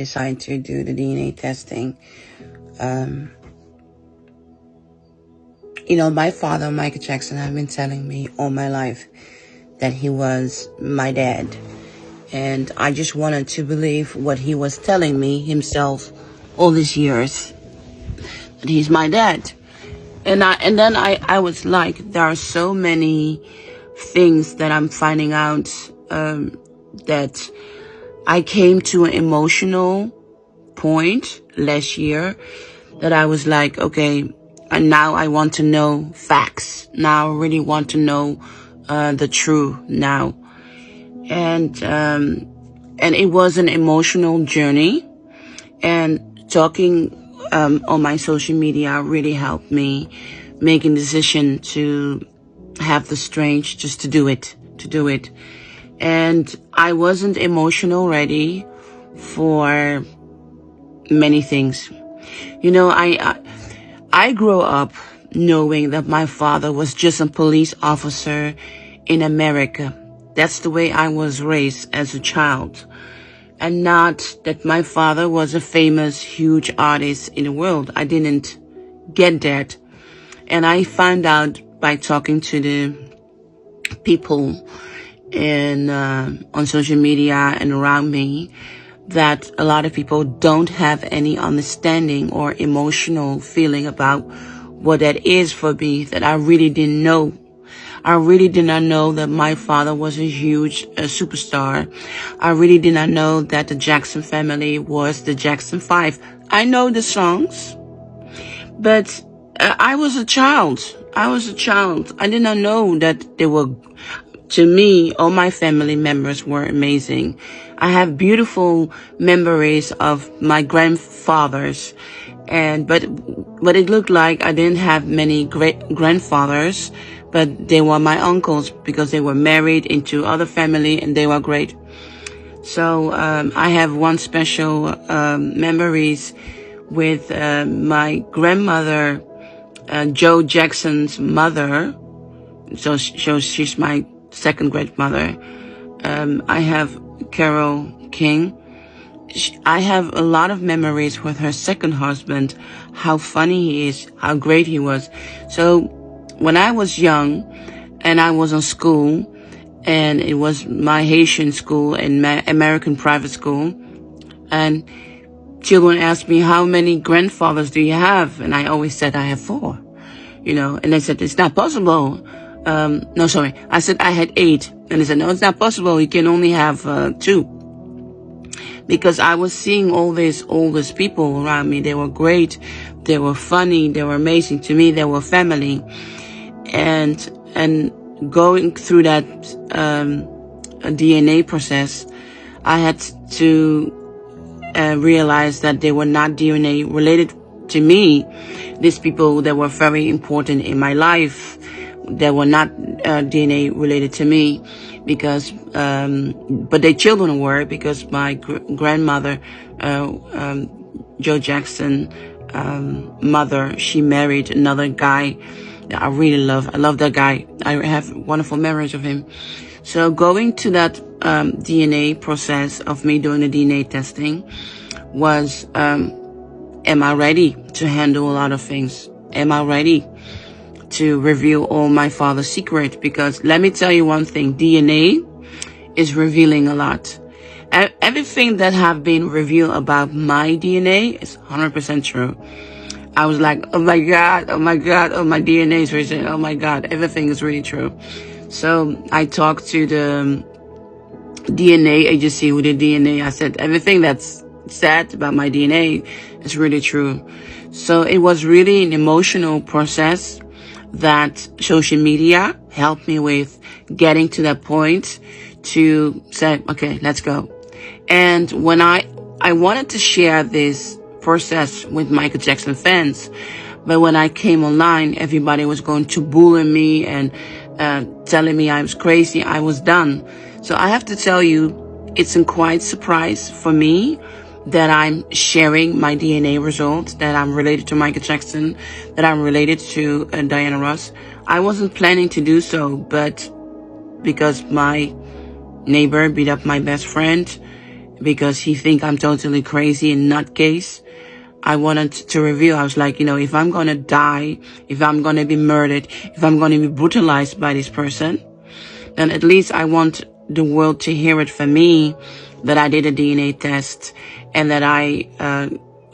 Decided to do the DNA testing. Um, my father, Michael Jackson, have been telling me all my life that he was my dad. And I just wanted to believe what he was telling me himself all these years, that he's my dad. And then I was like, there are so many things that I'm finding out, that I came to an emotional point last year that I was like, okay, and now I want to know facts. Now I really want to know the truth now. And it was an emotional journey, and talking on my social media really helped me making the decision to have the strength just to do it. And I wasn't emotional ready for many things. I grew up knowing that my father was just a police officer in America. That's the way I was raised as a child. And not that my father was a famous, huge artist in the world. I didn't get that. And I found out by talking to the people on social media and around me that a lot of people don't have any understanding or emotional feeling about what that is for me, that I really didn't know. I really did not know that my father was a huge superstar. I really did not know that the Jackson family was the Jackson 5. I know the songs, but I was a child. I did not know that they were, to me, all my family members were amazing. I have beautiful memories of my grandfathers, but it looked like I didn't have many great grandfathers, but they were my uncles because they were married into other family and they were great. So I have one special memories with my grandmother, Joe Jackson's mother. So she's my second grandmother. I have Carol King. I have a lot of memories with her second husband, how funny he is, how great he was. So when I was young and I was in school, and it was my Haitian school and my American private school, and children asked me, how many grandfathers do you have? And I always said, I have 4, and they said, it's not possible. No, sorry. I said I had 8. And they said, no, it's not possible. You can only have 2. Because I was seeing all these oldest people around me. They were great. They were funny. They were amazing to me. They were family. And going through that DNA process, I had to realize that they were not DNA related to me. These people that were very important in my life, that were not DNA related to me, because but their children were, because my grandmother, Joe Jackson, mother, she married another guy that I really love. I love that guy. I have wonderful memories of him. So going to that DNA process of me doing the DNA testing was, am I ready to handle a lot of things? Am I ready to reveal all my father's secrets? Because let me tell you one thing, DNA is revealing a lot. Everything that have been revealed about my DNA is 100% true. I was like, oh my God, my DNA is really, oh my God, everything is really true. So I talked to the DNA agency who did DNA. I said, everything that's said about my DNA is really true. So it was really an emotional process that social media helped me with, getting to that point to say, okay, let's go. And when I wanted to share this process with Michael Jackson fans, but when I came online, everybody was going to bully me and telling me I was crazy. I was done. So I have to tell you, it's a quite surprise for me that I'm sharing my DNA results, that I'm related to Michael Jackson, that I'm related to Diana Ross. I wasn't planning to do so, but because my neighbor beat up my best friend, because he think I'm totally crazy and nutcase. I wanted to reveal, I was like, if I'm gonna die, if I'm gonna be murdered, if I'm gonna be brutalized by this person, then at least I want the world to hear it from me that I did a DNA test and that I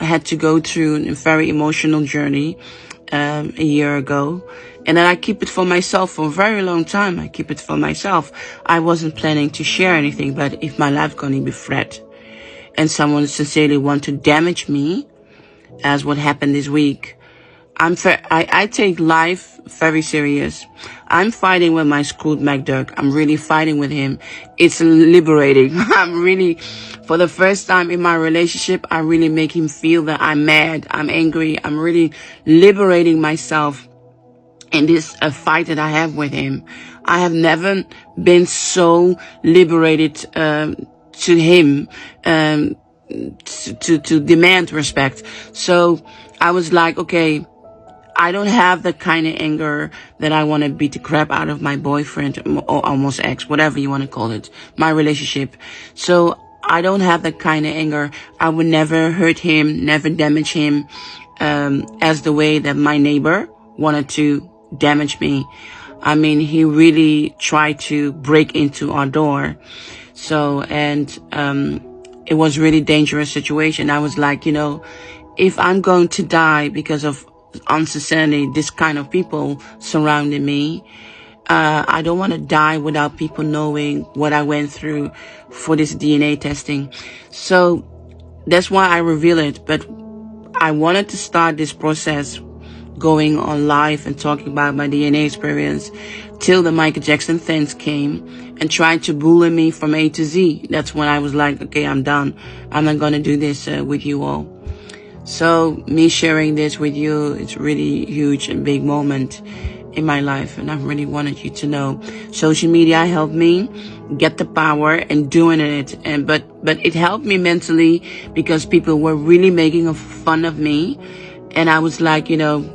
had to go through a very emotional journey a year ago. And then I keep it for myself for a very long time. I keep it for myself. I wasn't planning to share anything, but if my life gonna be threat and someone sincerely want to damage me, as what happened this week, I take life very serious. I'm fighting with my screwed MacDuck. I'm really fighting with him. It's liberating. I'm really, for the first time in my relationship, I really make him feel that I'm mad, I'm angry. I'm really liberating myself in this fight that I have with him. I have never been so liberated to him, to demand respect. So I was like, okay, I don't have the kind of anger that I want to beat the crap out of my boyfriend or almost ex, whatever you want to call it, my relationship. So I don't have that kind of anger. I would never hurt him, never damage him, as the way that my neighbor wanted to damage me. I mean, he really tried to break into our door. So, and, it was really dangerous situation. I was like, if I'm going to die because of unsincerity, this kind of people surrounding me, I don't want to die without people knowing what I went through for this DNA testing. So that's why I reveal it. But I wanted to start this process going on live and talking about my DNA experience till the Michael Jackson fans came and tried to bully me from A to Z. That's when I was like, okay, I'm done. I'm not going to do this with you all. So me sharing this with you, it's really huge and big moment in my life. And I really wanted you to know social media helped me get the power and doing it. But it helped me mentally because people were really making fun of me. And I was like, no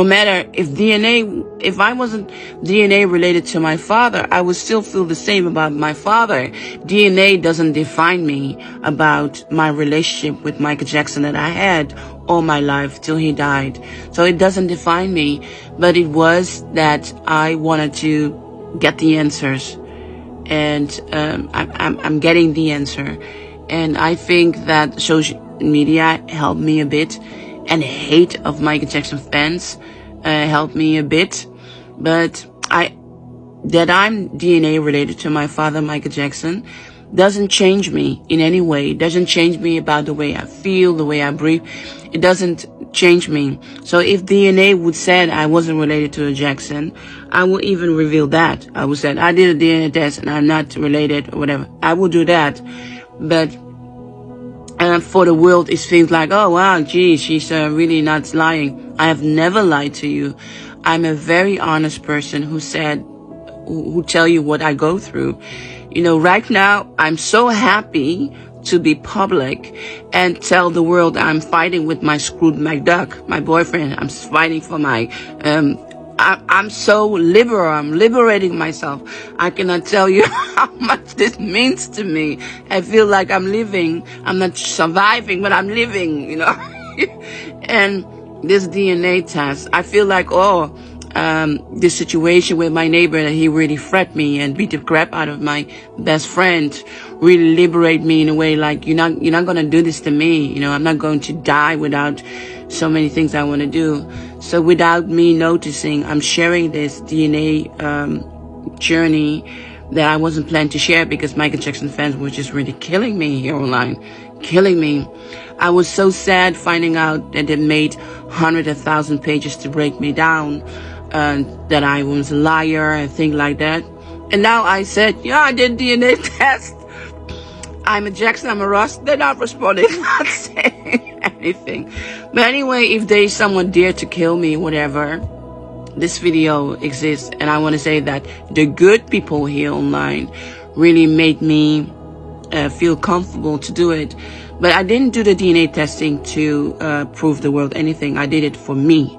matter if I wasn't DNA related to my father, I would still feel the same about my father. DNA doesn't define me about my relationship with Michael Jackson that I had all my life till he died. So it doesn't define me, but it was that I wanted to get the answers, and I'm getting the answer. And I think that social media helped me a bit. And hate of Michael Jackson fans helped me a bit. But that I'm DNA related to my father, Michael Jackson, doesn't change me in any way. It doesn't change me about the way I feel, the way I breathe. It doesn't change me. So if DNA would say I wasn't related to a Jackson, I will even reveal that. I would say I did a DNA test and I'm not related or whatever. I will do that. But for the world, it seems like, oh, wow, gee, she's really not lying. I have never lied to you. I'm a very honest person who tell you what I go through. Right now, I'm so happy to be public and tell the world I'm fighting with my screwed MacDuck, my boyfriend. I'm fighting for my, I'm so liberal. I'm liberating myself. I cannot tell you how much this means to me. I feel like I'm living. I'm not surviving, but I'm living, And this DNA test, I feel like, this situation with my neighbor that he really threatened me and beat the crap out of my best friend really liberate me in a way like, you're not going to do this to me. I'm not going to die without so many things I want to do. So without me noticing, I'm sharing this DNA journey that I wasn't planning to share because Michael Jackson fans were just really killing me here online. Killing me. I was so sad finding out that they made hundreds of thousand pages to break me down, that I was a liar and things like that. And now I said, yeah, I did DNA test. I'm a Jackson, I'm a Ross. They're not responding, not saying anything. But anyway, if there's someone dare to kill me, whatever, this video exists. And I want to say that the good people here online really made me feel comfortable to do it. But I didn't do the DNA testing to prove the world anything. I did it for me.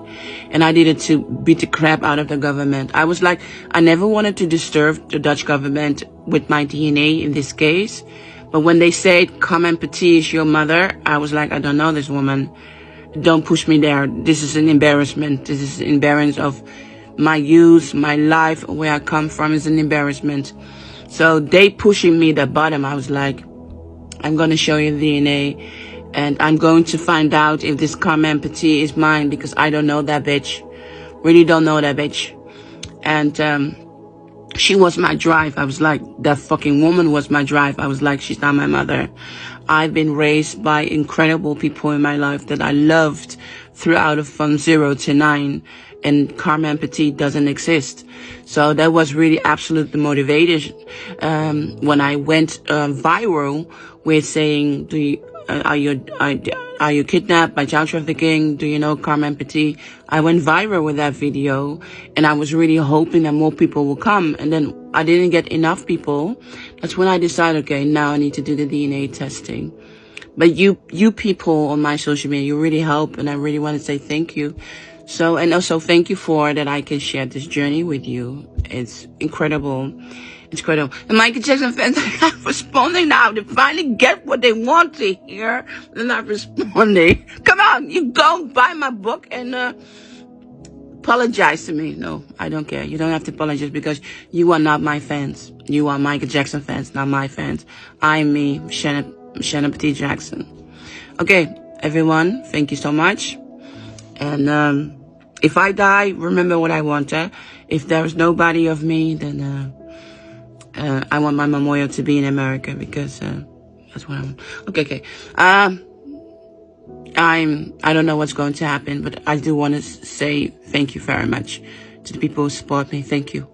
And I did it to beat the crap out of the government. I was like, I never wanted to disturb the Dutch government with my DNA in this case. But when they said, Mocienne Petit is your mother, I was like, I don't know this woman. Don't push me there. This is an embarrassment. This is an embarrassment of my youth, my life, where I come from is an embarrassment. So they pushing me the bottom. I was like, I'm going to show you the DNA. And I'm going to find out if this Mocienne Petit is mine, because I don't know that bitch. Really don't know that bitch. And she was my drive. I was like, that fucking woman was my drive. I was like, she's not my mother. I've been raised by incredible people in my life that I loved throughout from 0 to 9. And Mocienne Petit doesn't exist. So that was really absolute motivation. When I went viral with saying, are you kidnapped by child trafficking? Do you know Mocienne Petit? I went viral with that video, and I was really hoping that more people will come. And then I didn't get enough people. That's when I decided, okay, now I need to do the DNA testing. But you people on my social media, you really help, and I really want to say thank you. So, and also thank you for that I can share this journey with you. It's incredible. It's incredible. The Michael Jackson fans are not responding now. They finally get what they want to hear. They're not responding. Come on, you go buy my book and apologize to me. No, I don't care. You don't have to apologize, because you are not my fans. You are Michael Jackson fans, not my fans. I'm me, Mocienne Petit Jackson. Okay, everyone, thank you so much. And if I die, remember what I want. If there's nobody of me, then I want my memorial to be in America, because that's what I want. Okay. I don't know what's going to happen, but I do want to say thank you very much to the people who support me. Thank you.